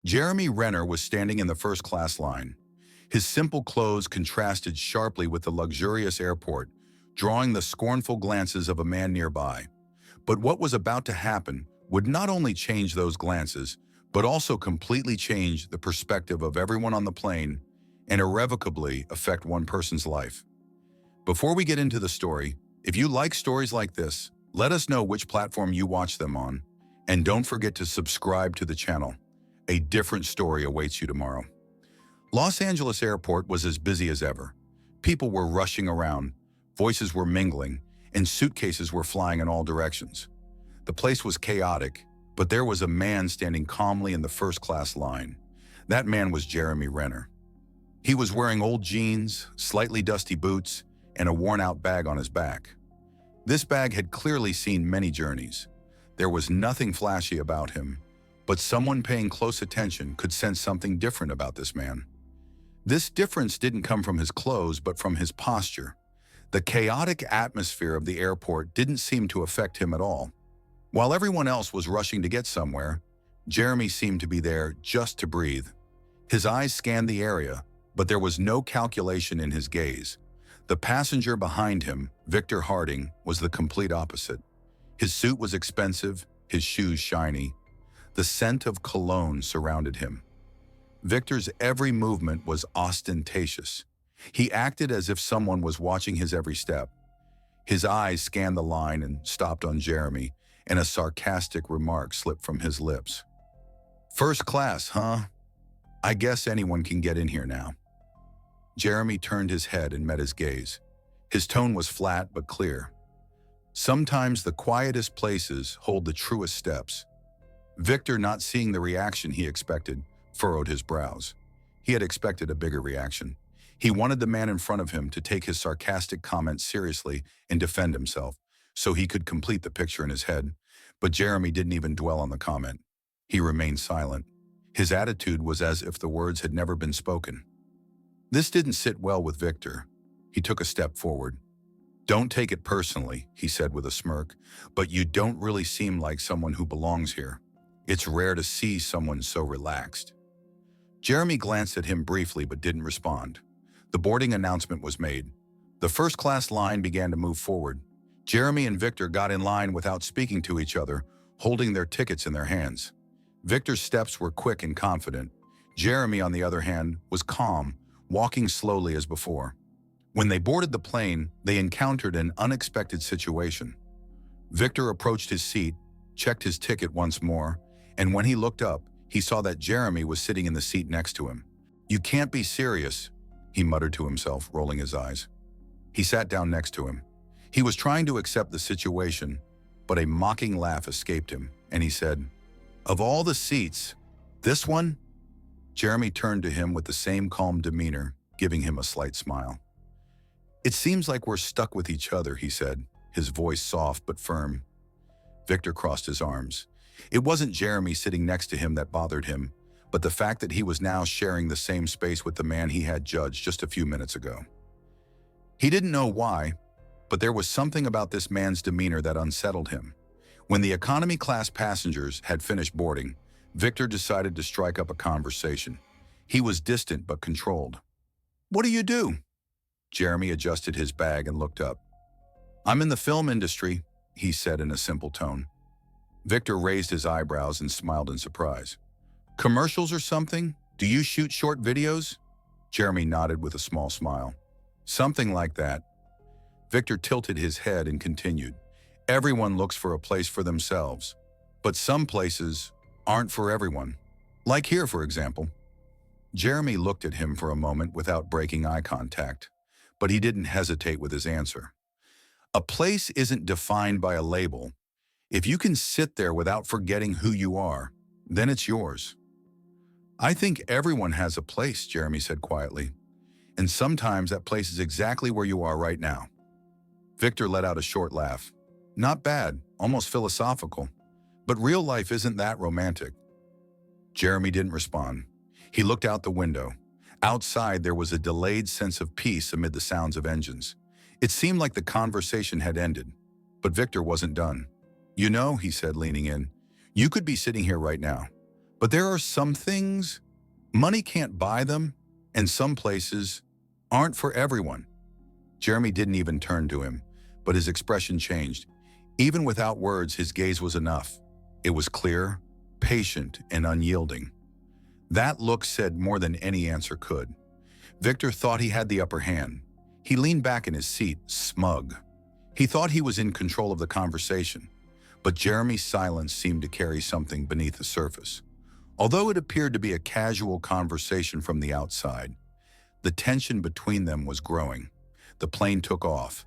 Jeremy Renner was standing in the first-class line. His simple clothes contrasted sharply with the luxurious airport, drawing the scornful glances of a man nearby. But what was about to happen would not only change those glances, but also completely change the perspective of everyone on the plane and irrevocably affect one person's life. Before we get into the story, if you like stories like this, let us know which platform you watch them on, and don't forget to subscribe to the channel. A different story awaits you tomorrow. Los Angeles Airport was as busy as ever. People were rushing around, voices were mingling, and suitcases were flying in all directions. The place was chaotic, but there was a man standing calmly in the first-class line. That man was Jeremy Renner. He was wearing old jeans, slightly dusty boots, and a worn-out bag on his back. This bag had clearly seen many journeys. There was nothing flashy about him, but someone paying close attention could sense something different about this man. This difference didn't come from his clothes, but from his posture. The chaotic atmosphere of the airport didn't seem to affect him at all. While everyone else was rushing to get somewhere, Jeremy seemed to be there just to breathe. His eyes scanned the area, but there was no calculation in his gaze. The passenger behind him, Victor Harding, was the complete opposite. His suit was expensive, his shoes shiny. The scent of cologne surrounded him. Victor's every movement was ostentatious. He acted as if someone was watching his every step. His eyes scanned the line and stopped on Jeremy, and a sarcastic remark slipped from his lips. "First class, huh? I guess anyone can get in here now." Jeremy turned his head and met his gaze. His tone was flat but clear. Sometimes the quietest places hold the truest steps. Victor, not seeing the reaction he expected, furrowed his brows. He had expected a bigger reaction. He wanted the man in front of him to take his sarcastic comments seriously and defend himself, so he could complete the picture in his head. But Jeremy didn't even dwell on the comment. He remained silent. His attitude was as if the words had never been spoken. This didn't sit well with Victor. He took a step forward. "Don't take it personally," he said with a smirk, "but you don't really seem like someone who belongs here. It's rare to see someone so relaxed." Jeremy glanced at him briefly but didn't respond. The boarding announcement was made. The first-class line began to move forward. Jeremy and Victor got in line without speaking to each other, holding their tickets in their hands. Victor's steps were quick and confident. Jeremy, on the other hand, was calm, walking slowly as before. When they boarded the plane, they encountered an unexpected situation. Victor approached his seat, checked his ticket once more, and when he looked up, he saw that Jeremy was sitting in the seat next to him. "You can't be serious," he muttered to himself, rolling his eyes. He sat down next to him. He was trying to accept the situation, but a mocking laugh escaped him, and he said, "Of all the seats, this one?" Jeremy turned to him with the same calm demeanor, giving him a slight smile. "It seems like we're stuck with each other," he said, his voice soft but firm. Victor crossed his arms. It wasn't Jeremy sitting next to him that bothered him, but the fact that he was now sharing the same space with the man he had judged just a few minutes ago. He didn't know why, but there was something about this man's demeanor that unsettled him. When the economy class passengers had finished boarding, Victor decided to strike up a conversation. He was distant but controlled. "What do you do?" Jeremy adjusted his bag and looked up. "I'm in the film industry," he said in a simple tone. Victor raised his eyebrows and smiled in surprise. "Commercials or something? Do you shoot short videos?" Jeremy nodded with a small smile. "Something like that." Victor tilted his head and continued. "Everyone looks for a place for themselves, but some places aren't for everyone. Like here, for example." Jeremy looked at him for a moment without breaking eye contact, but he didn't hesitate with his answer. "A place isn't defined by a label. If you can sit there without forgetting who you are, then it's yours." "I think everyone has a place," Jeremy said quietly. "And sometimes that place is exactly where you are right now." Victor let out a short laugh. "Not bad, almost philosophical. But real life isn't that romantic." Jeremy didn't respond. He looked out the window. Outside, there was a delayed sense of peace amid the sounds of engines. It seemed like the conversation had ended, but Victor wasn't done. "You know," he said, leaning in, "you could be sitting here right now. But there are some things, money can't buy them, and some places aren't for everyone. Jeremy didn't even turn to him, but his expression changed. Even without words, his gaze was enough. It was clear, patient, and unyielding. That look said more than any answer could. Victor thought he had the upper hand. He leaned back in his seat, smug. He thought he was in control of the conversation, but Jeremy's silence seemed to carry something beneath the surface. Although it appeared to be a casual conversation from the outside, the tension between them was growing. The plane took off.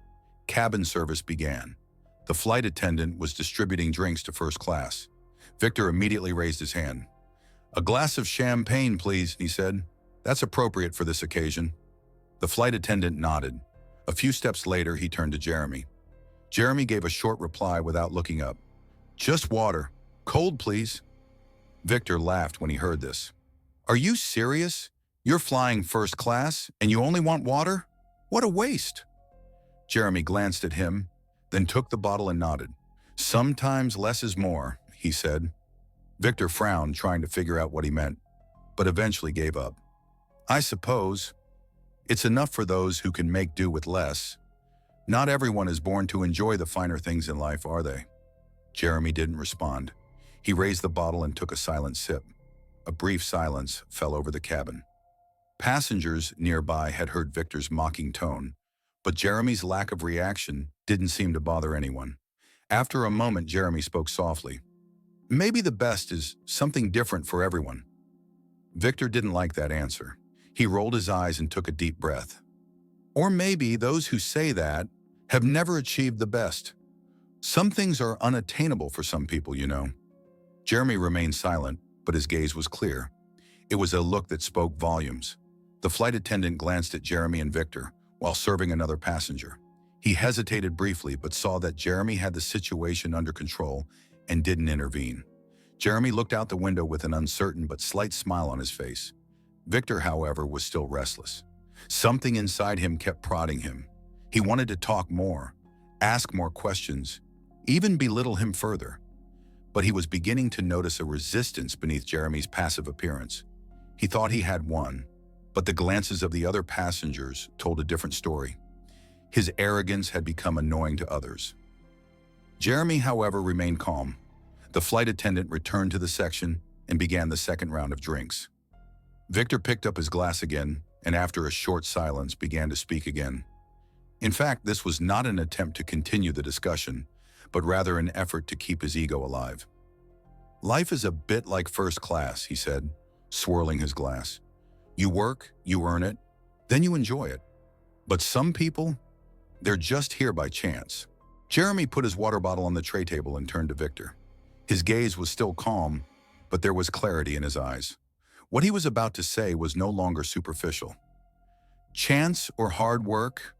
Cabin service began. The flight attendant was distributing drinks to first class. Victor immediately raised his hand. "A glass of champagne, please," he said. "That's appropriate for this occasion." The flight attendant nodded. A few steps later, he turned to Jeremy. Jeremy gave a short reply without looking up. "Just water. Cold, please." Victor laughed when he heard this. "Are you serious? You're flying first class, and you only want water? What a waste." Jeremy glanced at him, then took the bottle and nodded. "Sometimes less is more," he said. Victor frowned, trying to figure out what he meant, but eventually gave up. "I suppose it's enough for those who can make do with less. Not everyone is born to enjoy the finer things in life, are they?" Jeremy didn't respond. He raised the bottle and took a silent sip. A brief silence fell over the cabin. Passengers nearby had heard Victor's mocking tone, but Jeremy's lack of reaction didn't seem to bother anyone. After a moment, Jeremy spoke softly. "Maybe the best is something different for everyone." Victor didn't like that answer. He rolled his eyes and took a deep breath. "Or maybe those who say that have never achieved the best. Some things are unattainable for some people, you know." Jeremy remained silent, but his gaze was clear. It was a look that spoke volumes. The flight attendant glanced at Jeremy and Victor while serving another passenger. He hesitated briefly, but saw that Jeremy had the situation under control and didn't intervene. Jeremy looked out the window with an uncertain but slight smile on his face. Victor, however, was still restless. Something inside him kept prodding him. He wanted to talk more, ask more questions, even belittle him further. But he was beginning to notice a resistance beneath Jeremy's passive appearance. He thought he had won, but the glances of the other passengers told a different story. His arrogance had become annoying to others. Jeremy, however, remained calm. The flight attendant returned to the section and began the second round of drinks. Victor picked up his glass again, and after a short silence began to speak again. In fact, this was not an attempt to continue the discussion, but rather an effort to keep his ego alive. "Life is a bit like first class," he said, swirling his glass. "You work, you earn it, then you enjoy it. But some people, they're just here by chance." Jeremy put his water bottle on the tray table and turned to Victor. His gaze was still calm, but there was clarity in his eyes. What he was about to say was no longer superficial. "Chance or hard work?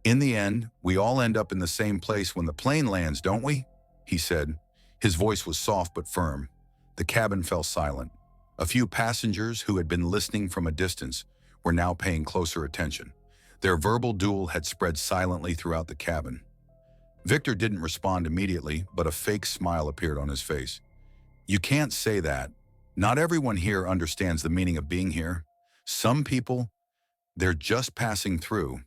In the end, we all end up in the same place when the plane lands, don't we?" he said. His voice was soft but firm. The cabin fell silent. A few passengers who had been listening from a distance were now paying closer attention. Their verbal duel had spread silently throughout the cabin. Victor didn't respond immediately, but a fake smile appeared on his face. "You can't say that. Not everyone here understands the meaning of being here. Some people, they're just passing through."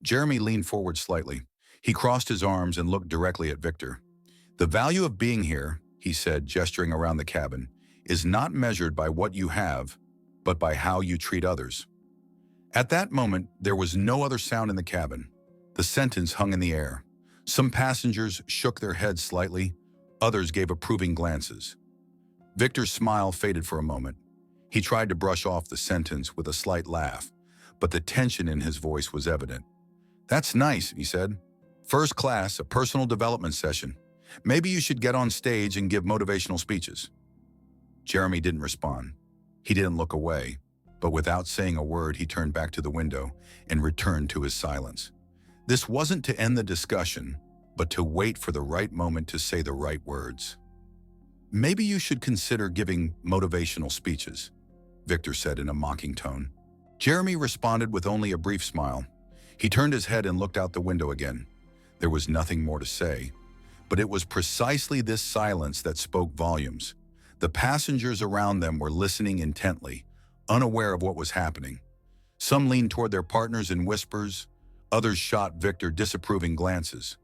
Jeremy leaned forward slightly. He crossed his arms and looked directly at Victor. "The value of being here," he said, gesturing around the cabin, "is not measured by what you have, but by how you treat others." At that moment, there was no other sound in the cabin. The sentence hung in the air. Some passengers shook their heads slightly, others gave approving glances. Victor's smile faded for a moment. He tried to brush off the sentence with a slight laugh, but the tension in his voice was evident. "That's nice," he said. "First class, a personal development session. Maybe you should get on stage and give motivational speeches." Jeremy didn't respond. He didn't look away, but without saying a word, he turned back to the window and returned to his silence. This wasn't to end the discussion, but to wait for the right moment to say the right words. "Maybe you should consider giving motivational speeches," Victor said in a mocking tone. Jeremy responded with only a brief smile. He turned his head and looked out the window again. There was nothing more to say, but it was precisely this silence that spoke volumes. The passengers around them were listening intently, unaware of what was happening. Some leaned toward their partners in whispers, others shot Victor disapproving glances.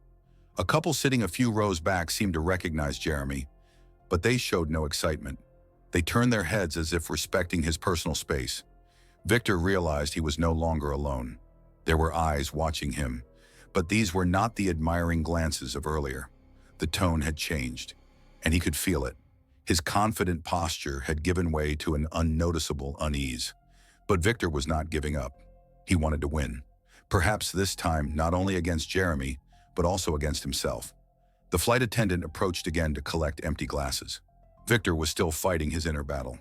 A couple sitting a few rows back seemed to recognize Jeremy, but they showed no excitement. They turned their heads as if respecting his personal space. Victor realized he was no longer alone. There were eyes watching him, but these were not the admiring glances of earlier. The tone had changed, and he could feel it. His confident posture had given way to an unnoticeable unease. But Victor was not giving up. He wanted to win. Perhaps this time not only against Jeremy, but also against himself. The flight attendant approached again to collect empty glasses. Victor was still fighting his inner battle.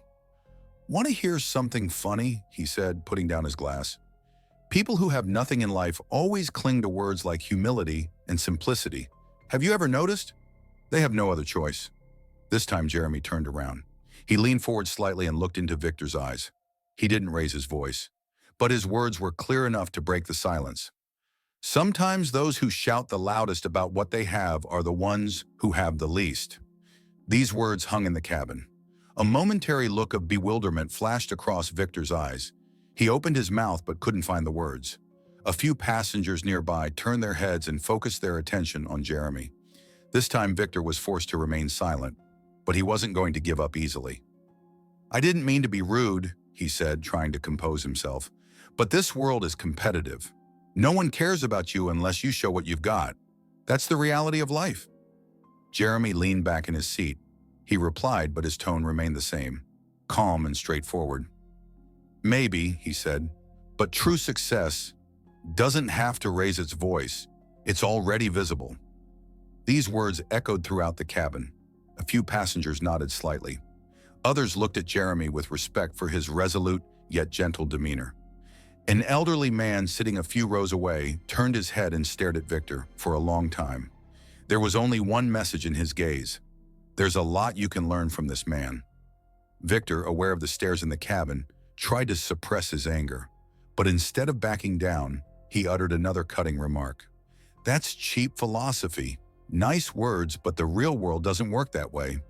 "Want to hear something funny?" he said, putting down his glass. "People who have nothing in life always cling to words like humility and simplicity. Have you ever noticed? They have no other choice." This time Jeremy turned around. He leaned forward slightly and looked into Victor's eyes. He didn't raise his voice, but his words were clear enough to break the silence. "Sometimes those who shout the loudest about what they have are the ones who have the least." These words hung in the cabin. A momentary look of bewilderment flashed across Victor's eyes. He opened his mouth but couldn't find the words. A few passengers nearby turned their heads and focused their attention on Jeremy. This time Victor was forced to remain silent, but he wasn't going to give up easily. "I didn't mean to be rude," he said, trying to compose himself, "but this world is competitive. No one cares about you unless you show what you've got. That's the reality of life." Jeremy leaned back in his seat. He replied, but his tone remained the same, calm and straightforward. "Maybe," he said, "but true success doesn't have to raise its voice. It's already visible." These words echoed throughout the cabin. A few passengers nodded slightly. Others looked at Jeremy with respect for his resolute yet gentle demeanor. An elderly man sitting a few rows away turned his head and stared at Victor for a long time. There was only one message in his gaze. "There's a lot you can learn from this man." Victor, aware of the stares in the cabin, tried to suppress his anger. But instead of backing down, he uttered another cutting remark. "That's cheap philosophy. Nice words, but the real world doesn't work that way."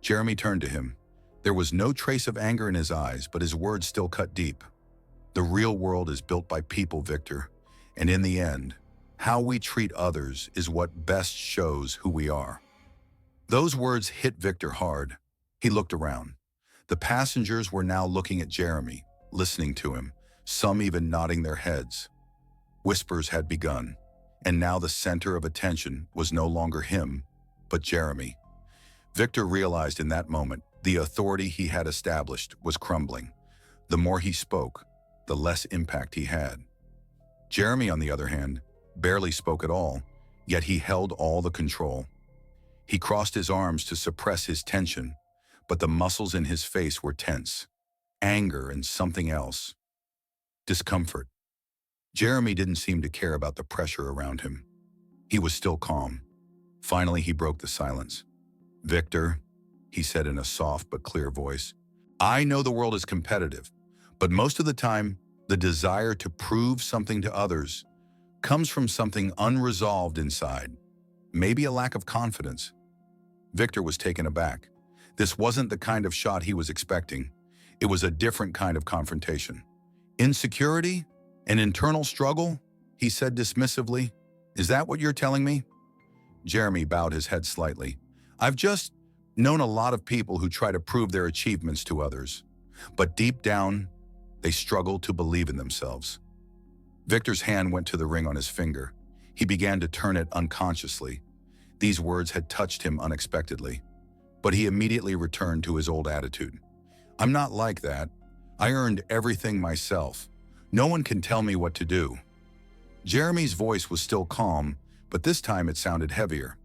Jeremy turned to him. There was no trace of anger in his eyes, but his words still cut deep. "The real world is built by people, Victor, and in the end, how we treat others is what best shows who we are." Those words hit Victor hard. He looked around. The passengers were now looking at Jeremy, listening to him, some even nodding their heads. Whispers had begun, and now the center of attention was no longer him, but Jeremy. Victor realized in that moment the authority he had established was crumbling. The more he spoke, the less impact he had. Jeremy, on the other hand, barely spoke at all, yet he held all the control. He crossed his arms to suppress his tension, but the muscles in his face were tense. Anger and something else. Discomfort. Jeremy didn't seem to care about the pressure around him. He was still calm. Finally, he broke the silence. "Victor," he said in a soft but clear voice, "I know the world is competitive, but most of the time, the desire to prove something to others comes from something unresolved inside, maybe a lack of confidence." Victor was taken aback. This wasn't the kind of shot he was expecting. It was a different kind of confrontation. "Insecurity? An internal struggle?" he said dismissively. "Is that what you're telling me?" Jeremy bowed his head slightly. "I've just known a lot of people who try to prove their achievements to others, but deep down, they struggle to believe in themselves." Victor's hand went to the ring on his finger. He began to turn it unconsciously. These words had touched him unexpectedly, but he immediately returned to his old attitude. "I'm not like that. I earned everything myself. No one can tell me what to do." Jeremy's voice was still calm, but this time it sounded heavier.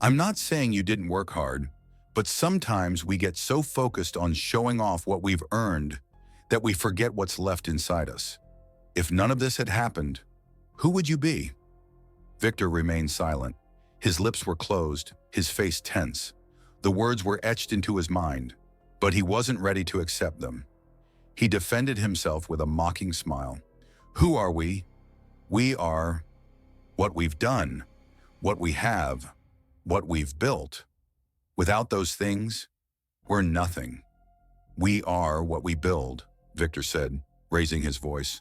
"I'm not saying you didn't work hard, but sometimes we get so focused on showing off what we've earned that we forget what's left inside us. If none of this had happened, who would you be?" Victor remained silent. His lips were closed, his face tense. The words were etched into his mind, but he wasn't ready to accept them. He defended himself with a mocking smile. "Who are we? We are what we've done, what we have, what we've built. Without those things, We're nothing. We are what we build, Victor said, raising his voice.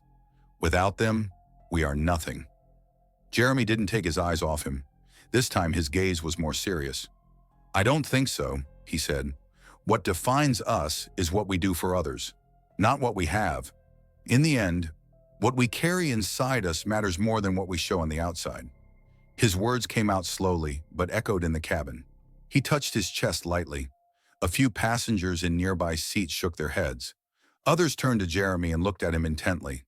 Without them, we are nothing. Jeremy didn't take his eyes off him. This time his gaze was more serious. I don't think so, he said. What defines us is what we do for others, not what we have. In the end, what we carry inside us matters more than what we show on the outside. His words came out slowly, but echoed in the cabin. He touched his chest lightly. A few passengers in nearby seats shook their heads. Others turned to Jeremy and looked at him intently.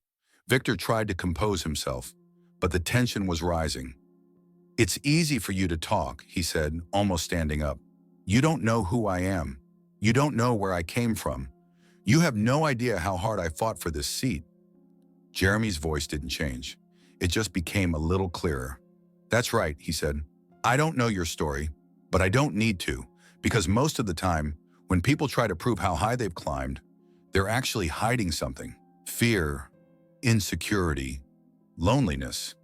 Victor tried to compose himself, but the tension was rising. It's easy for you to talk, he said, almost standing up. You don't know who I am. You don't know where I came from. You have no idea how hard I fought for this seat. Jeremy's voice didn't change. It just became a little clearer. That's right, he said. I don't know your story, but I don't need to, because most of the time, when people try to prove how high they've climbed, they're actually hiding something. Fear, insecurity, loneliness.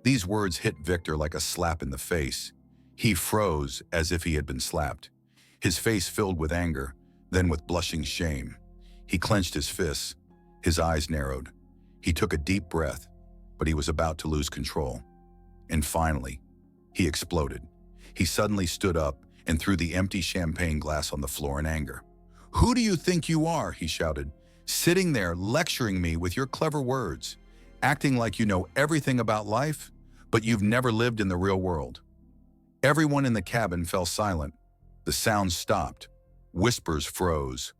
These words hit Victor like a slap in the face. He froze as if he had been slapped. His face filled with anger, then with blushing shame. He clenched his fists. His eyes narrowed. He took a deep breath, but he was about to lose control. And finally, he exploded. He suddenly stood up and threw the empty champagne glass on the floor in anger. Who do you think you are, he shouted, sitting there lecturing me with your clever words, acting like you know everything about life, but you've never lived in the real world. Everyone in the cabin fell silent. The sounds stopped. Whispers froze.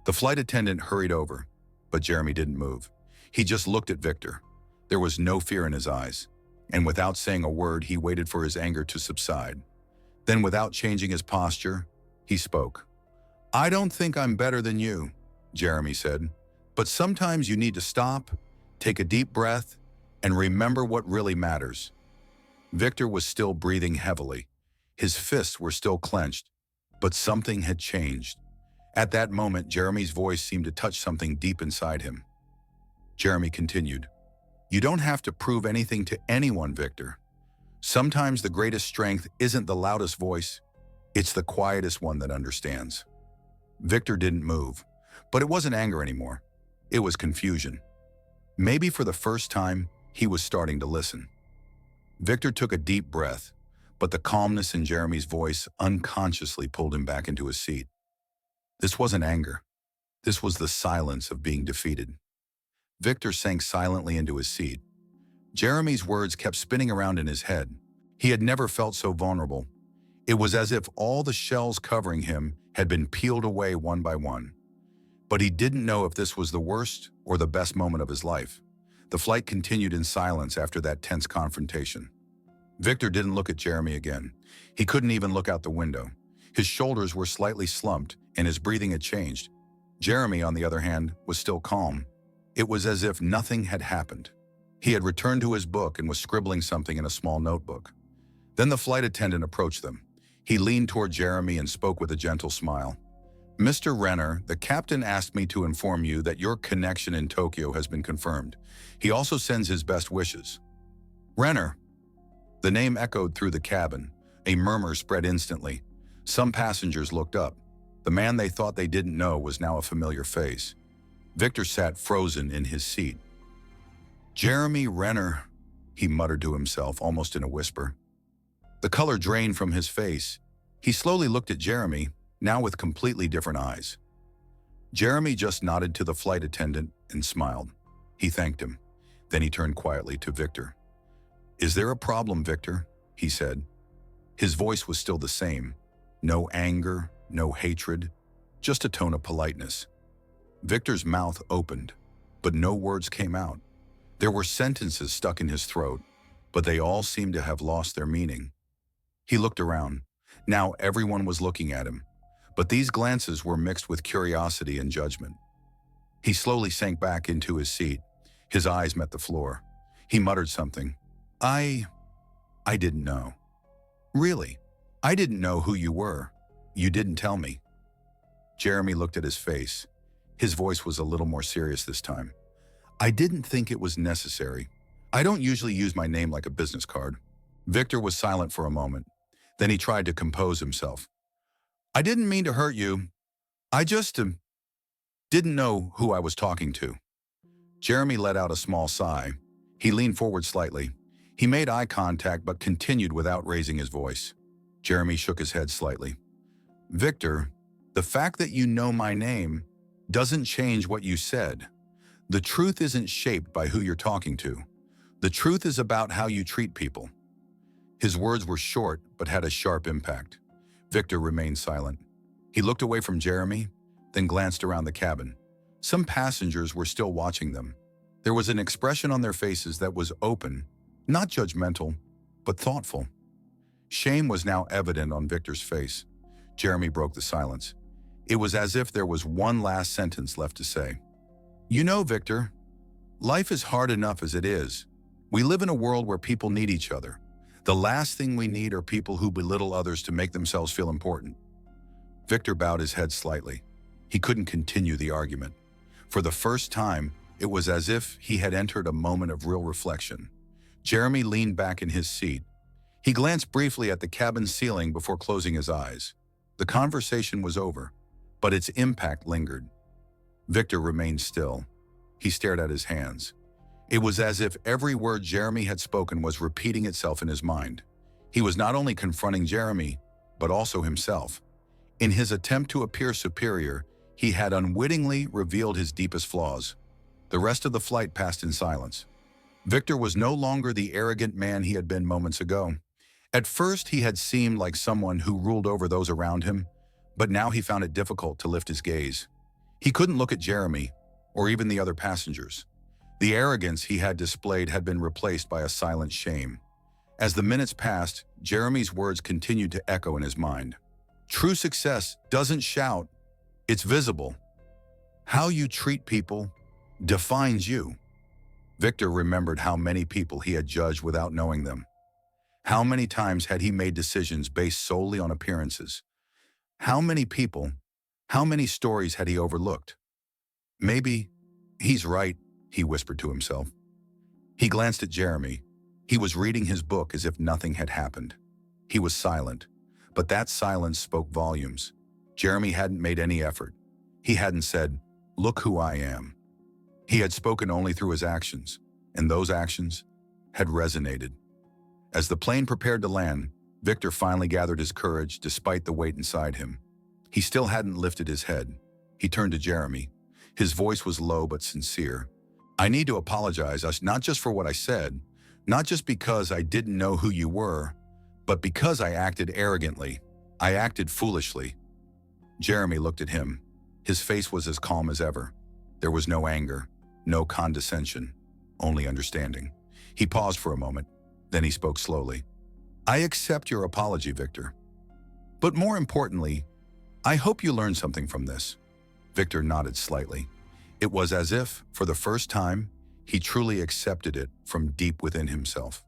The flight attendant hurried over, but Jeremy didn't move. He just looked at Victor. There was no fear in his eyes, and without saying a word, he waited for his anger to subside. Then, without changing his posture, he spoke. I don't think I'm better than you, Jeremy said, but sometimes you need to stop, take a deep breath, and remember what really matters. Victor was still breathing heavily. His fists were still clenched, but something had changed. At that moment, Jeremy's voice seemed to touch something deep inside him. Jeremy continued, You don't have to prove anything to anyone, Victor. Sometimes the greatest strength isn't the loudest voice, it's the quietest one that understands. Victor didn't move, but it wasn't anger anymore. It was confusion. Maybe for the first time, he was starting to listen. Victor took a deep breath, but the calmness in Jeremy's voice unconsciously pulled him back into his seat. This wasn't anger. This was the silence of being defeated. Victor sank silently into his seat. Jeremy's words kept spinning around in his head. He had never felt so vulnerable. It was as if all the shells covering him had been peeled away one by one. But he didn't know if this was the worst or the best moment of his life. The flight continued in silence after that tense confrontation. Victor didn't look at Jeremy again. He couldn't even look out the window. His shoulders were slightly slumped and his breathing had changed. Jeremy, on the other hand, was still calm. It was as if nothing had happened. He had returned to his book and was scribbling something in a small notebook. Then the flight attendant approached them. He leaned toward Jeremy and spoke with a gentle smile. Mr. Renner, the captain asked me to inform you that your connection in Tokyo has been confirmed. He also sends his best wishes. Renner. The name echoed through the cabin. A murmur spread instantly. Some passengers looked up. The man they thought they didn't know was now a familiar face. Victor sat frozen in his seat. Jeremy Renner, he muttered to himself, almost in a whisper. The color drained from his face. He slowly looked at Jeremy, now with completely different eyes. Jeremy just nodded to the flight attendant and smiled. He thanked him. Then he turned quietly to Victor. Is there a problem, Victor? He said. His voice was still the same. No anger, no hatred, just a tone of politeness. Victor's mouth opened, but no words came out. There were sentences stuck in his throat, but they all seemed to have lost their meaning. He looked around. Now everyone was looking at him, but these glances were mixed with curiosity and judgment. He slowly sank back into his seat. His eyes met the floor. He muttered something. I didn't know. Really? I didn't know who you were. You didn't tell me. Jeremy looked at his face. His voice was a little more serious this time. I didn't think it was necessary. I don't usually use my name like a business card. Victor was silent for a moment. Then he tried to compose himself. I didn't mean to hurt you. I just didn't know who I was talking to. Jeremy let out a small sigh. He leaned forward slightly. He made eye contact but continued without raising his voice. Jeremy shook his head slightly. Victor, the fact that you know my name doesn't change what you said. The truth isn't shaped by who you're talking to. The truth is about how you treat people. His words were short but had a sharp impact. Victor remained silent. He looked away from Jeremy, then glanced around the cabin. Some passengers were still watching them. There was an expression on their faces that was open, not judgmental, but thoughtful. Shame was now evident on Victor's face. Jeremy broke the silence. It was as if there was one last sentence left to say. You know, Victor, life is hard enough as it is. We live in a world where people need each other. The last thing we need are people who belittle others to make themselves feel important. Victor bowed his head slightly. He couldn't continue the argument. For the first time, it was as if he had entered a moment of real reflection. Jeremy leaned back in his seat. He glanced briefly at the cabin ceiling before closing his eyes. The conversation was over, but its impact lingered. Victor remained still. He stared at his hands. It was as if every word Jeremy had spoken was repeating itself in his mind. He was not only confronting Jeremy, but also himself. In his attempt to appear superior, he had unwittingly revealed his deepest flaws. The rest of the flight passed in silence. Victor was no longer the arrogant man he had been moments ago. At first, he had seemed like someone who ruled over those around him, but now he found it difficult to lift his gaze. He couldn't look at Jeremy, or even the other passengers. The arrogance he had displayed had been replaced by a silent shame. As the minutes passed, Jeremy's words continued to echo in his mind. True success doesn't shout, it's visible. How you treat people defines you. Victor remembered how many people he had judged without knowing them. How many times had he made decisions based solely on appearances? How many people, how many stories had he overlooked? Maybe he's right, he whispered to himself. He glanced at Jeremy. He was reading his book as if nothing had happened. He was silent, but that silence spoke volumes. Jeremy hadn't made any effort. He hadn't said, "Look who I am." He had spoken only through his actions, and those actions had resonated. As the plane prepared to land, Victor finally gathered his courage despite the weight inside him. He still hadn't lifted his head. He turned to Jeremy. His voice was low but sincere. I need to apologize, not just for what I said, not just because I didn't know who you were, but because I acted arrogantly. I acted foolishly. Jeremy looked at him. His face was as calm as ever. There was no anger, no condescension, only understanding. He paused for a moment, then he spoke slowly. I accept your apology, Victor. But more importantly, I hope you learned something from this. Victor nodded slightly. It was as if, for the first time, he truly accepted it from deep within himself.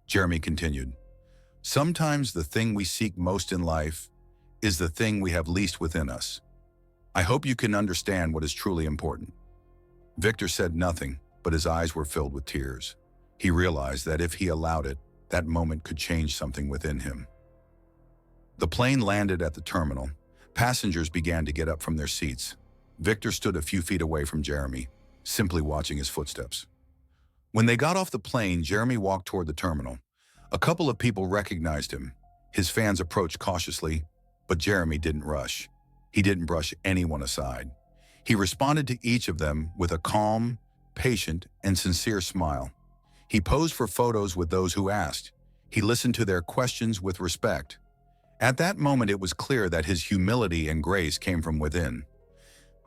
Jeremy continued. Sometimes the thing we seek most in life is the thing we have least within us. I hope you can understand what is truly important. Victor said nothing, but his eyes were filled with tears. He realized that if he allowed it, that moment could change something within him. The plane landed at the terminal. Passengers began to get up from their seats. Victor stood a few feet away from Jeremy, simply watching his footsteps. When they got off the plane, Jeremy walked toward the terminal. A couple of people recognized him. His fans approached cautiously, but Jeremy didn't rush. He didn't brush anyone aside. He responded to each of them with a calm, patient, and sincere smile. He posed for photos with those who asked. He listened to their questions with respect. At that moment, it was clear that his humility and grace came from within.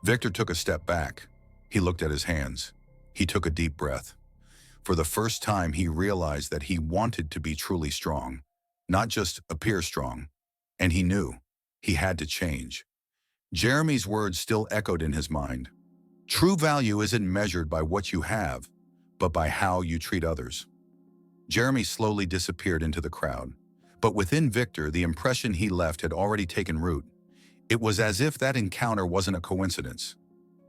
Victor took a step back. He looked at his hands. He took a deep breath. For the first time, he realized that he wanted to be truly strong, not just appear strong. And he knew he had to change. Jeremy's words still echoed in his mind. True value isn't measured by what you have, but by how you treat others. Jeremy slowly disappeared into the crowd. But within Victor, the impression he left had already taken root. It was as if that encounter wasn't a coincidence.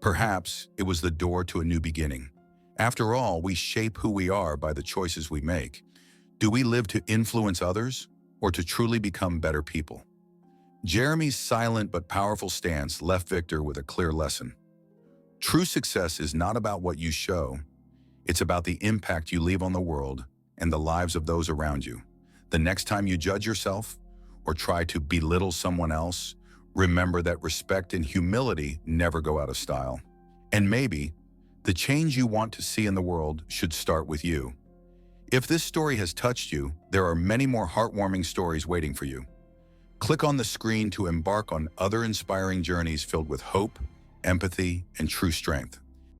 Perhaps it was the door to a new beginning. After all, we shape who we are by the choices we make. Do we live to influence others or to truly become better people? Jeremy's silent but powerful stance left Victor with a clear lesson. True success is not about what you show, it's about the impact you leave on the world and the lives of those around you. The next time you judge yourself or try to belittle someone else, remember that respect and humility never go out of style. And maybe the change you want to see in the world should start with you. If this story has touched you, there are many more heartwarming stories waiting for you. Click on the screen to embark on other inspiring journeys filled with hope, empathy, and true strength.